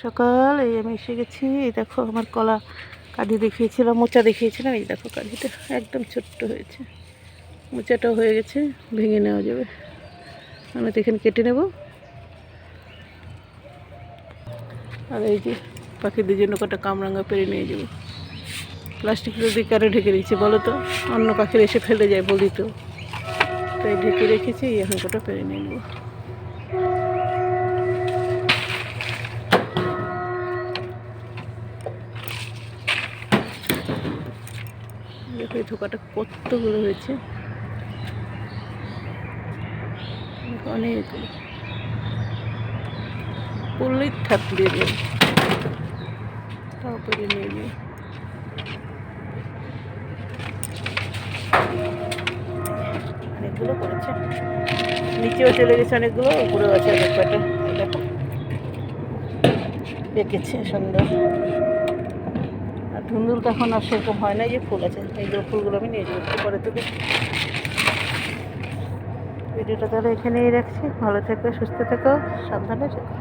সকাল এই আমি এসে গেছি। এই দেখো আমার কলা কাঁদি দেখিয়েছিলাম, মোচা দেখিয়েছিলাম। এই দেখো কাঁদিটা একদম ছোট্ট হয়েছে, মোচাটাও হয়ে গেছে, ভেঙে নেওয়া যাবে। আমি তো এখানে কেটে নেব। আর এই যে পাখিদের জন্য কটা কামরাঙা পেরে নিয়ে যাবো। প্লাস্টিকটা দিয়ে কারো ঢেকে রেখেছি বলো তো, অন্য পাখিরা এসে ফেলে যায় বলি তো, তাই ঢেকে রেখেছি। এখন কটা পেরে নিয়ে নেবো। দেখো এই থোকাটা কতগুলো হয়েছে, অনেকগুলো। পড়লেই থাক দিয়ে দেব, তাও পেরে নিয়ে নিই। অনেকগুলো পড়েছে, নিচেও চলে গেছে অনেকগুলো, উপরেও আছে অনেক কটা। দেখো দেখেছে সুন্দর। আর ধুন্দুলটা এখন আর সেরকম হয় না, যে ফুল আছে, এইগুলো ফুলগুলো আমি নিয়ে যাবো একটু পরে। তোকে ভিডিওটা তাহলে এখানেই রাখছি। ভালো থেকো, সুস্থ থেকো, সাবধানে থেকো।